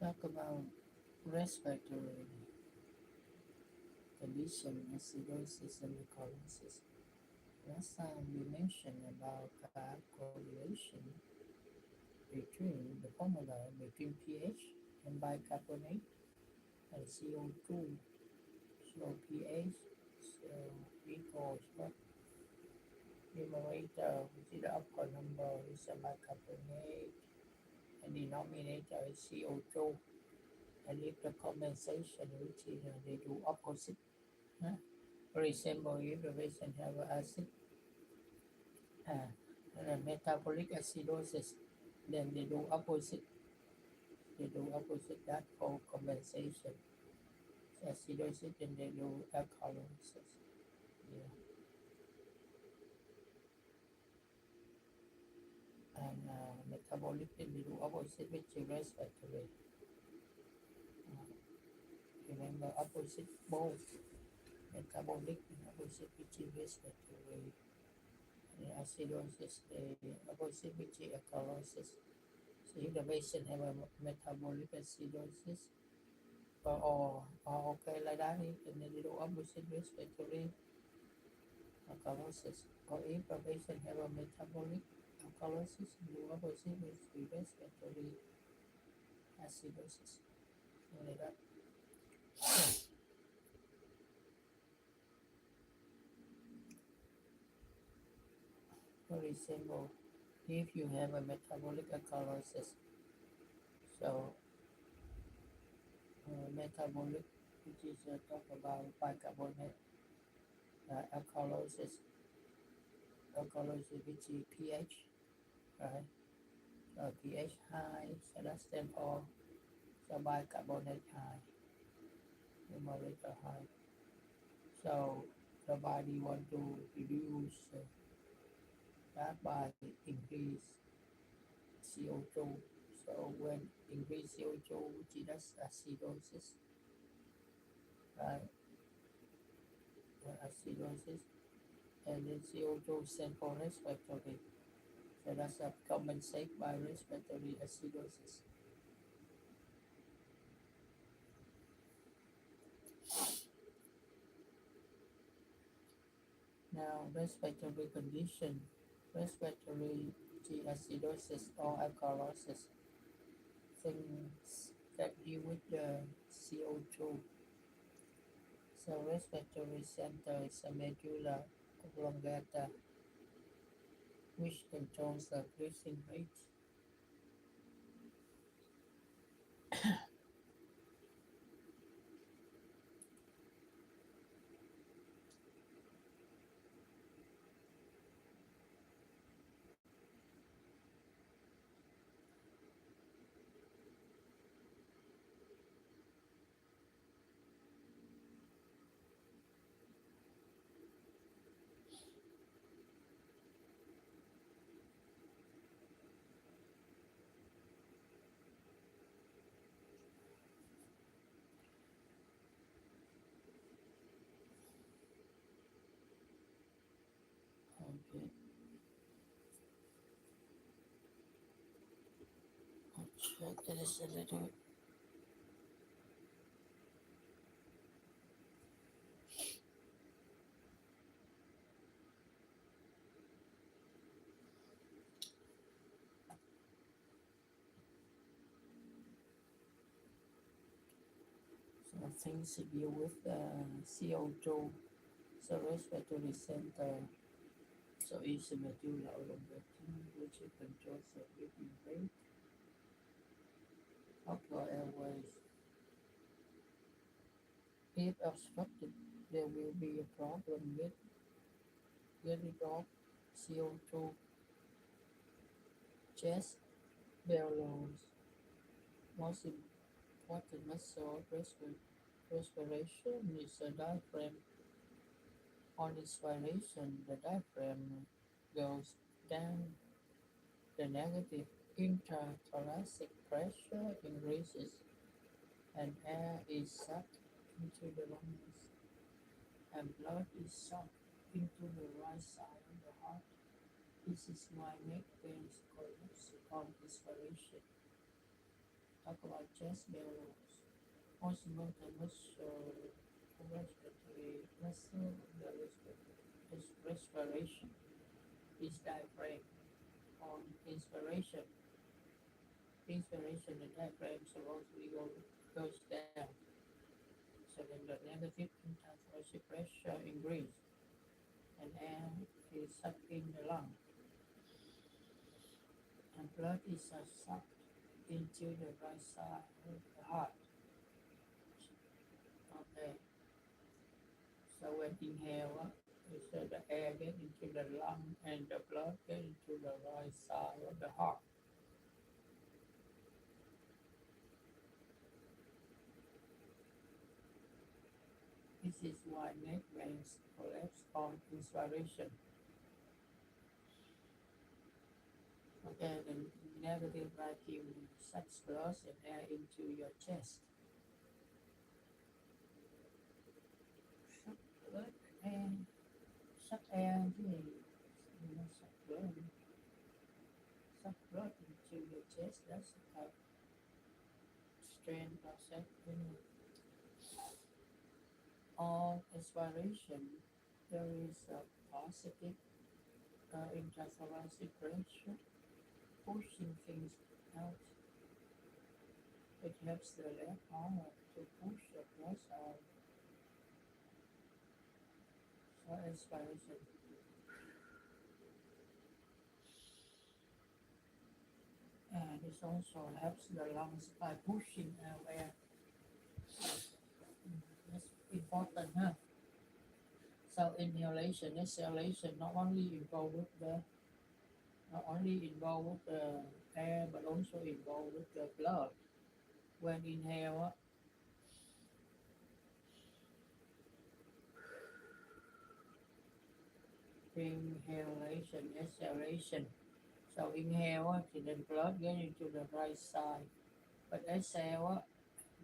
Talk about respiratory condition, acidosis and alkalosis. Last time we mentioned about correlation between the formula between pH and bicarbonate and CO2. So pH so equals what? Numerator, which is the upper number, is a bicarbonate, and denominator is CO2. And if the condensation, which is they do opposite, huh? For example, if the patient have acid uh, and a metabolic acidosis, then they do opposite. They do opposite that for compensation. Acidosis, then they do alkalosis. Yeah. And metabolic, then they do opposite, which is respiratory. Uh, Remember, opposite both metabolic and opposite, which is respiratory. And acidosis, the opposite, which is alkalosis. So if the patient have a metabolic acidosis, or okay like that, and then they do opposite respiratory alkalosis. Or if a patient have a metabolic alkalosis, do opposite respiratory acidosis. So like that. For example, if you have a metabolic alkalosis, so metabolic, which is talk about bicarbonate alkalosis, alkalosis which is pH, right? pH high, so that stands for so bicarbonate high, numerator high. So the body want to reduce that by increase CO2. So when increase CO2, which is acidosis, right? Acidosis, and then CO2 sent for respiratory. So that's a compensate by respiratory acidosis. Now, respiratory condition, respiratory acidosis or alkalosis, things that deal with the CO2. So respiratory center is a medulla oblongata, which controls the breathing rate. Okay, I'll check this a little. So things to deal with CO2. So respiratory center, so it's a medulla oblongata, which controls the breathing rate of your airways. If obstructed, there will be a problem with getting off CO2. Chest bellows, most important muscle of respiration is the diaphragm. On inspiration, the diaphragm goes down. The negative interthoracic pressure increases and air is sucked into the lungs and blood is sucked into the right side of the heart. This is why neck pain collapse upon inspiration. talk about chest bellows, most muscle, respiratory muscle, the respiration is diaphragm. On inspiration, the diaphragm supposedly goes down. So then the negative intrathoracid pressure increase and air is sucked in the lung and blood is sucked into the right side of the heart. Okay, so when inhale, so the air get into the lung and the blood get into the right side of the heart. This is why neck veins collapse on inspiration. Okay, the negative vacuum sucks blood and air into your chest. Suck blood and suck air suck blood into your chest. That's a strange process. On expiration, there is a positive intrathoracic pressure pushing things out. It helps the left arm to push the blood out. So expiration. And it also helps the lungs by pushing out air. That's important, huh? So inhalation, exhalation not only involved with the air but also involved with the blood. When inhalation, exhalation. So inhale thì then blood get into the right side, but exhale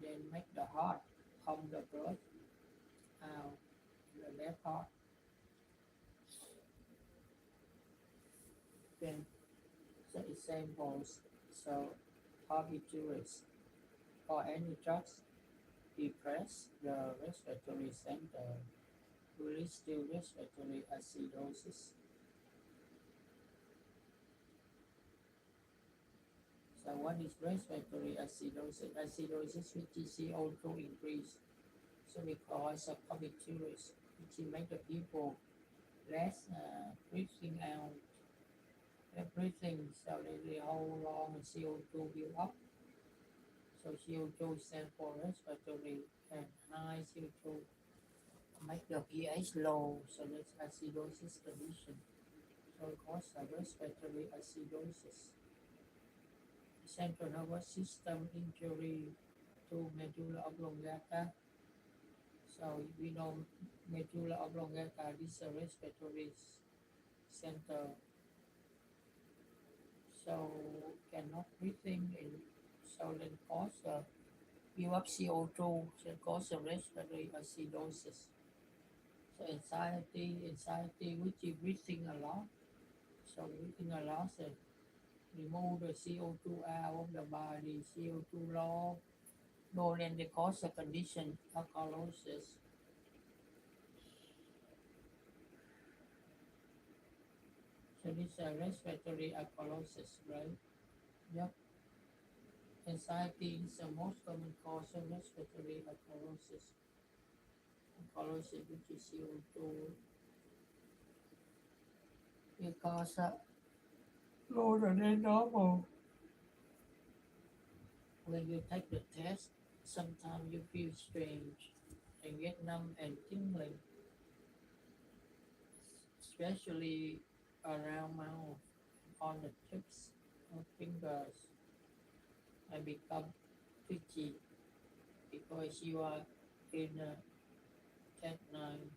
then make the heart pump the blood out the left heart. Then the examples, so barbiturates or any drugs depress the respiratory center, release to respiratory acidosis. So what is respiratory acidosis? Acidosis which is CO2 increase. So because of barbiturates, which make the people less breathing out, breathing, so they hold on CO2 build up. So CO2 stands for respiratory and high CO2 make the pH low, so that's acidosis condition. So it causes respiratory acidosis. Central nervous system injury to medulla oblongata. So we know medulla oblongata is a respiratory center. So cannot breathing in, so then cause build up CO2, so cause respiratory acidosis. So anxiety which is breathing a lot. So breathing a lot, so remove the CO2 out of the body, CO2 low. No, then they cause a condition, alkalosis. So this is a respiratory alkalosis, right? Yep. Anxiety is the most common cause of respiratory alkalosis. Alkalosis, which is CO2, because lower than normal. When you take the test, sometimes you feel strange and get numb and tingling, especially around mouth, on the tips of fingers, and become twitchy because you are in a cat9.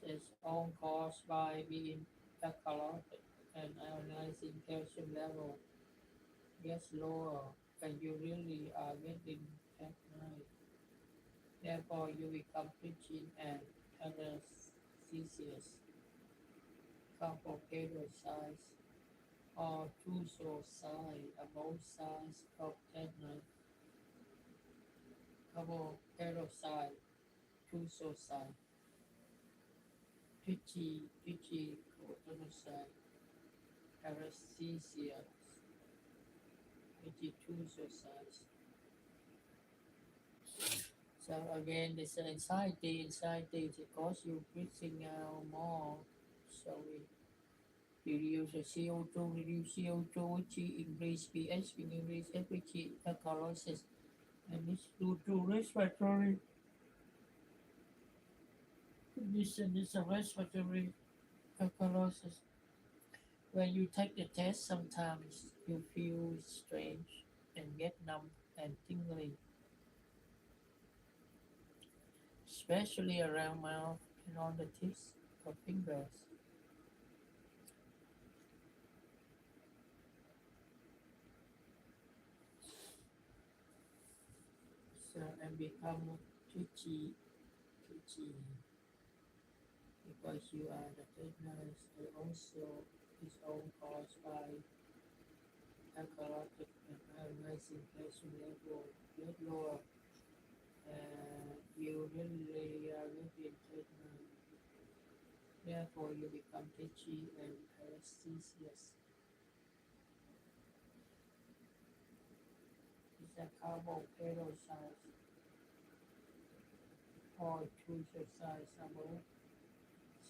It's all caused by being alkalotic and ionizing calcium level gets lower and you really are getting cat9. Therefore, you become twitchy and anesthesious, complicated size. or torso side, both sides of tendon, side, torso side, twitchy, side, paresthesia, twitchy torso sides. So again, this anxiety because you breathing out more. So we reduce the CO2, reduce CO2, which increase pH, which increase FPG, alkalosis, and this due to respiratory condition. Is a respiratory alkalosis. When you take the test, sometimes you feel strange and get numb and tingling, especially around mouth and on the tips of fingers. So and become twitchy because you are the tetanus and also is all caused by alkalotic and rising calcium level, blood lower, and you really are getting tetanus. Therefore, you become itchy and paresthesias. It's a carboperoxide or tutor size above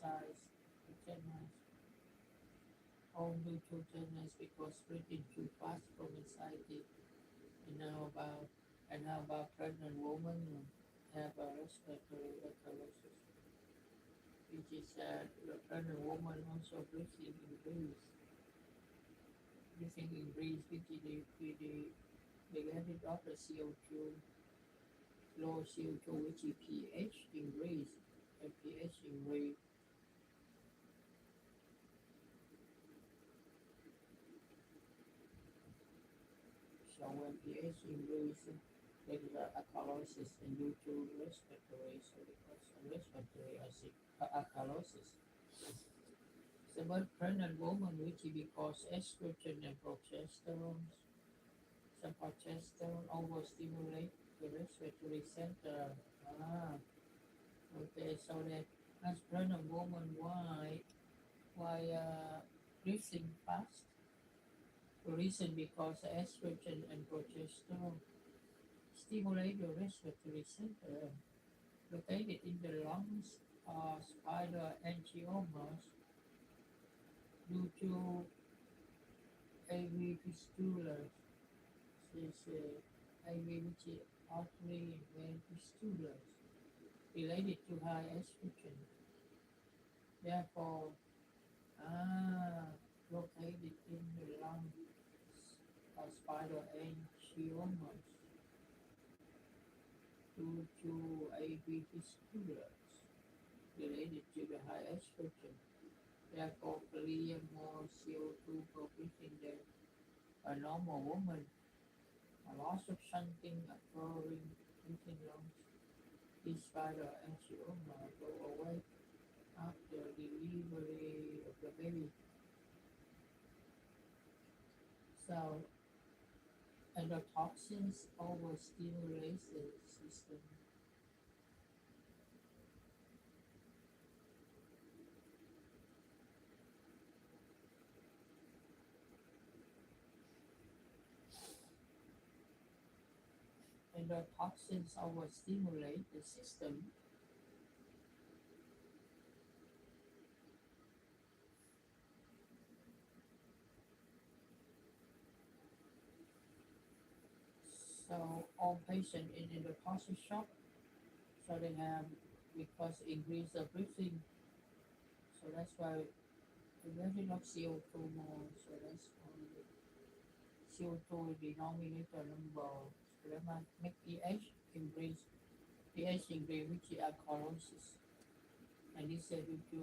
size tetanus. All due to tetanus because breathing too fast from anxiety. And how about pregnant women who have a respiratory alkalosis, which is the pregnant woman also breathing increase, which is the getting of the CO2, low CO2, which is pH increase, and pH increase. So when pH increase, there is a alkalosis and due to respiratory, so because of respiratory acid, alkalosis. So but pregnant woman which is because estrogen and progesterone, so progesterone overstimulate the respiratory center. Ah, okay, so that as pregnant woman why breathing fast? The reason because estrogen and progesterone stimulate the respiratory center located in the lungs are spider angiomas due to AV fistula. Says AV which is artery vein fistula related to high estrogen. Therefore, ah, located in the lungs are spider angiomas due to AV fistula related to the high estrogen. Therefore, clear more CO2 per breathing than a normal woman. A loss of something occurring within lungs. This spider angioma go away after delivery of the baby. So, endotoxins overstimulate the system. Endotoxins overstimulate the system. So, all patients in endotoxin shock, so they have because increase the breathing. So that's why very not CO2 more. So that's why CO2 denominator number. So that might make pH increase. pH increase which is alkalosis. And this is due to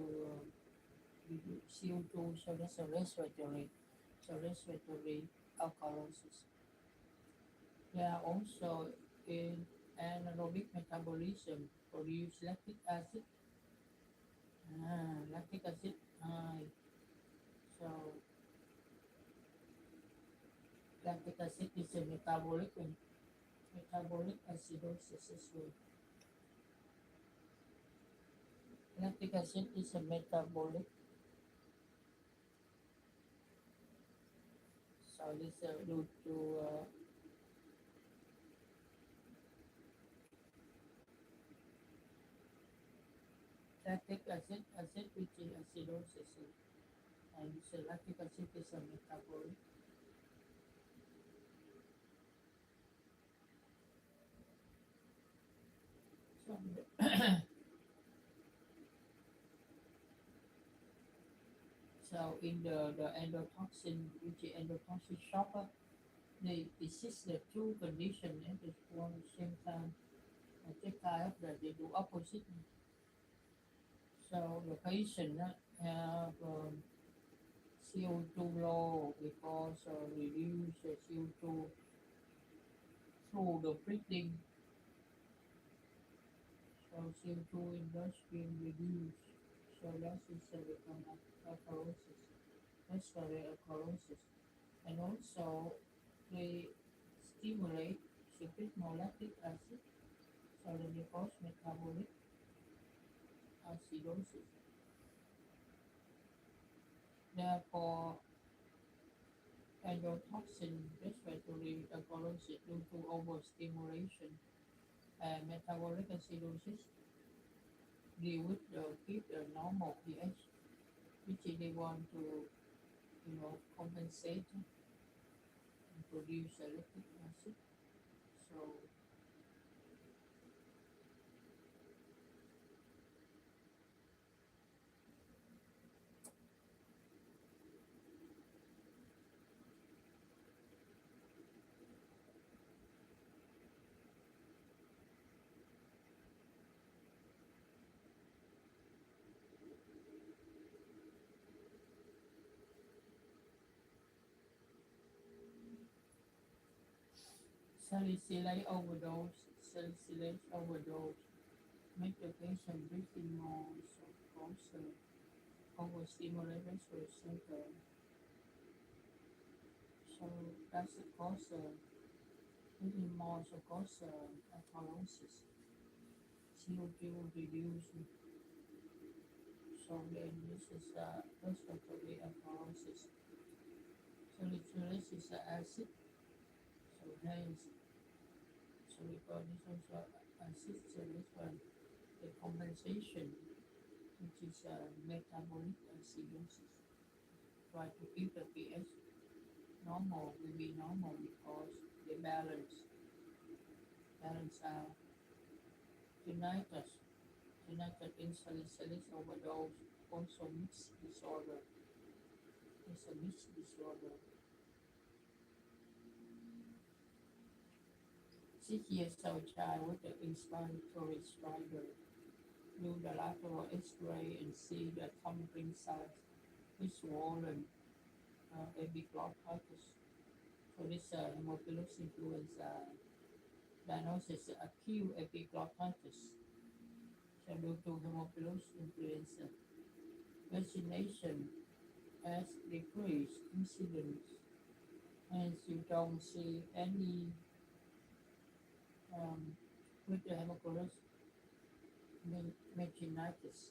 CO2. So that's a respiratory. So respiratory alkalosis. There are also in anaerobic metabolism produce lactic acid. Lactic acid high. So Lactic acid is a metabolic acidosis as well. Lactic acid is a metabolic, so this due to lactic acid which is acidosis, and so lactic acid is a metabolic. So, so in the endotoxin, which is endotoxin shopper, they exist the two conditions at the one same time. Take care of that they do opposite. So the patient have CO2 low because reduce the CO2 through the breathing. So CO2 in bloodstream reduced. So that is become alkalosis. That's very alkalosis. And also they stimulate secret more lactic acid. So they cause metabolic acidosis. Therefore, endotoxin respiratory alkalosis due to overstimulation and metabolic acidosis deal with keep the normal pH, which they want to compensate and produce a lactic acid. So salicylate overdose make the patient breathing more, so cause overstimulate respiratory center. So that's the cause breathing more, so cause alkalosis. CO2 reduce. So then this is respiratory alkalosis. Salicylate is acid. So hence, so we call this also acid. So this one, the compensation, which is metabolic acidosis. Try to keep the pH normal will be normal because they balance out. Tinnitus, tinnitus in salicylate overdose, also mixed disorder. It's a mixed disorder. 6 years old child with the inspiratory stridor do the lateral X-ray and see the tumbling size is swollen epiglottitis. So this hemophilus influenza diagnosis acute epiglottitis. So due to hemophilus influenza, vaccination has decreased incidence, hence you don't see any um, with the hemophilus meningitis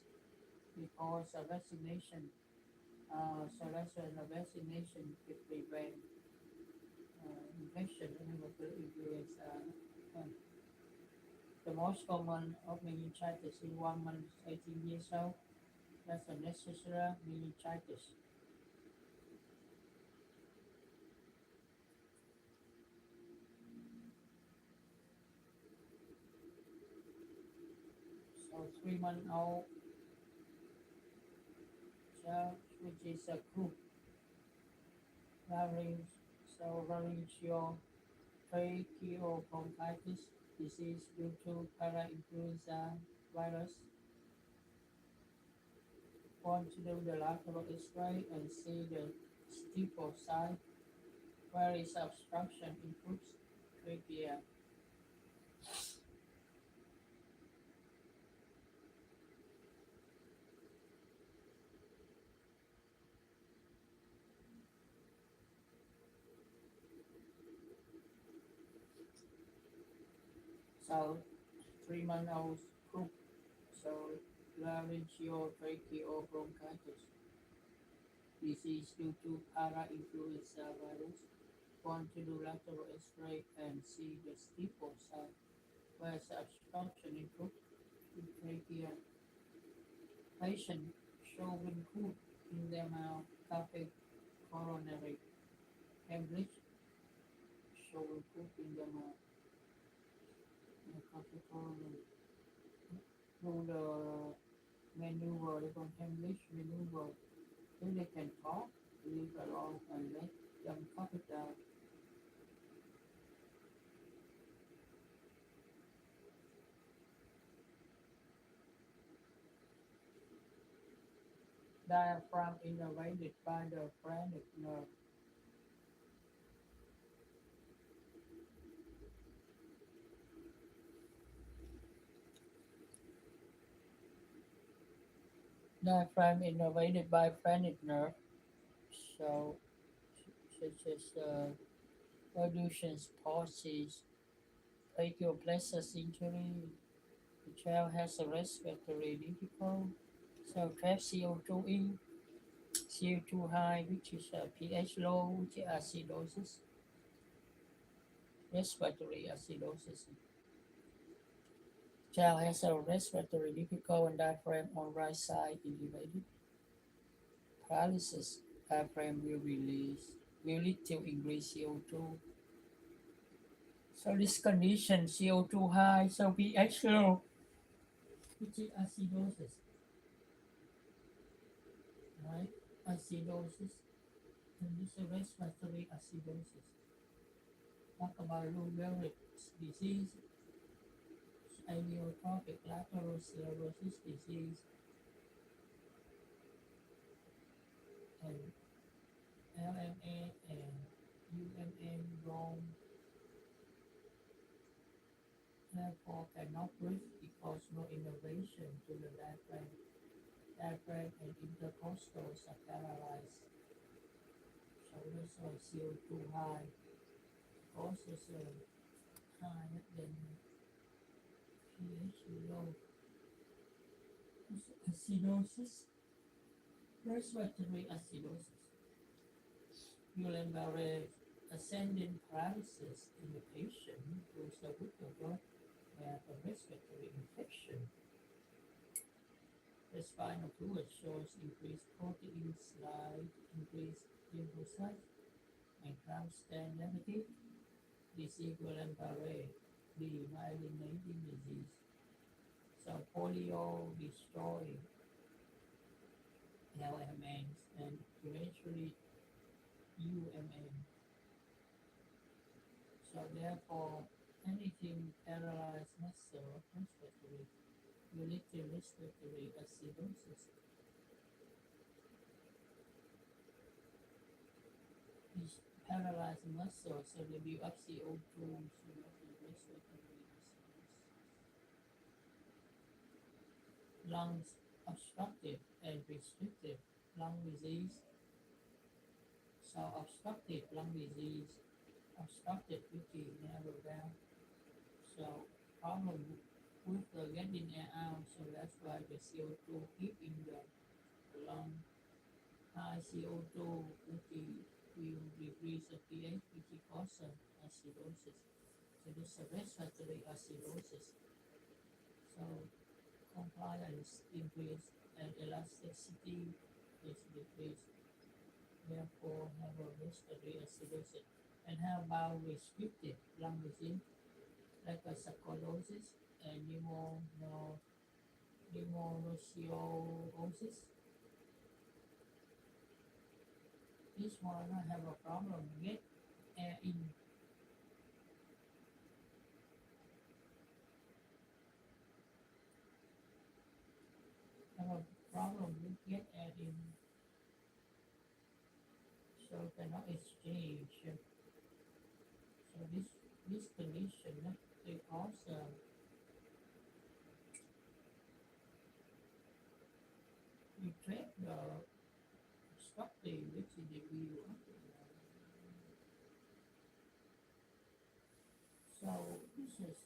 because of vaccination. So that's when the vaccination could prevent infection and hemophilus influenza. Uh, the most common of meningitis in 1 month, 18 years old. That's a necessary meningitis. So 3 month old child, which is a group larynx, so laryngeal tracheobronchitis disease due to parainfluenza virus. Want to do the lateral X-ray and see the steeple side where is obstruction includes trachea. So 3 month old croup. So laryngeal bronchitis. Disease due to para-influenza virus. Want to do lateral X-ray and see the steeple side. Where's obstruction in croup trachea. Patient showing croup in their mouth. Coughing coronary hemorrhage. Showing croup in their mouth. Coughing coronary. Do the maneuver, they can hemorrhage maneuver. If they can talk, leave alone and let them cough it down. Diaphragm innervated by the phrenic nerve. Diaphragm innervated by phrenic nerve. So, such as reductions, pauses, brachial plexus injury. The child has a respiratory difficult. So, trap CO2 in, CO2 high, which is pH low, which is acidosis, respiratory acidosis. Child has a respiratory difficult and diaphragm on right side elevated. Paralysis, diaphragm will lead to increased CO2. So this condition, CO2 high, so pH low, which is acidosis, right? Acidosis, and this is respiratory acidosis. Talk about Lou Gehrig's disease, amyotrophic lateral sclerosis disease, and LMA and UMN wrong, therefore cannot breathe because no innervation to the diaphragm. Diaphragm and intercostals are paralyzed. So that's why CO2 high causes a higher than pH low. Acidosis, respiratory acidosis. Guillain-Barré ascending paralysis in the patient who is a withdrawal where a respiratory infection. The spinal fluid shows increased protein slide, increased lymphocytes, and crown stand negative. Disease Guillain-Barré, the myelinating disease. So polio destroy LMNs and eventually UMN. So therefore, anything paralyzed muscle respiratory will lead to respiratory acidosis. These paralyzed muscles so they build up CO2, so that the respiratory acidosis. Lungs obstructive and restrictive lung disease. So obstructive lung disease, obstructive which narrow down. So problem with the getting air out, so that's why the CO2 keep in the lung. High CO2 which will decrease the pH which causes acidosis. So this is a respiratory acidosis. So compliance increase and elasticity is decreased. Therefore, have a respiratory acidosis. And how about restricted lung disease like a sarcoidosis and pneumonosiosis? This one have a problem get air in, have a problem with get air in, so cannot exchange. So this condition they cause you trap the obstructive which is the view. So this is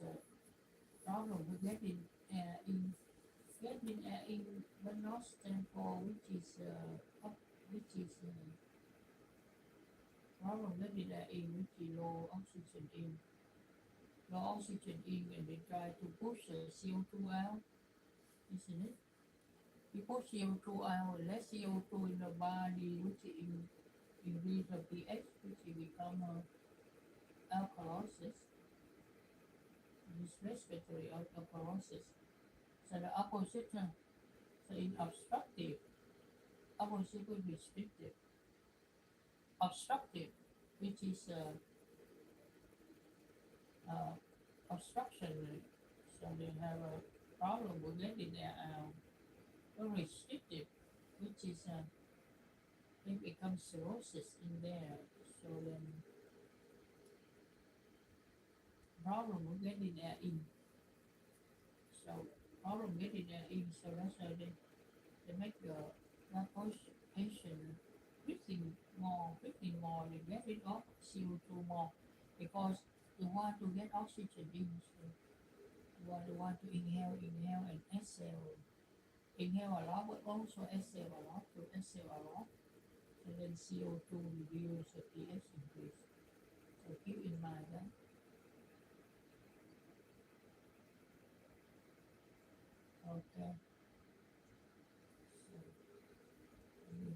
problem with getting air in. Getting air in but not stand for which is problem getting air in which is low oxygen in, and they try to push the CO2 out, isn't it? You push CO2 out, less CO2 in the body, which increase the pH, which become alkalosis, this respiratory alkalosis. So the opposite, so in obstructive, opposite would be restrictive. Obstructive, which is uh, obstruction, so they have a problem with getting their restrictive, which is it becomes cirrhosis in there. So then problem with getting their in. So problem getting their in. So that's why they make that patient breathing more, they get rid of CO2 more because they want to get oxygen in. So they want to inhale and exhale. Inhale a lot, but also exhale a lot. To exhale a lot, and then CO2 reduce, the pH increase. So keep in mind that. Okay. So we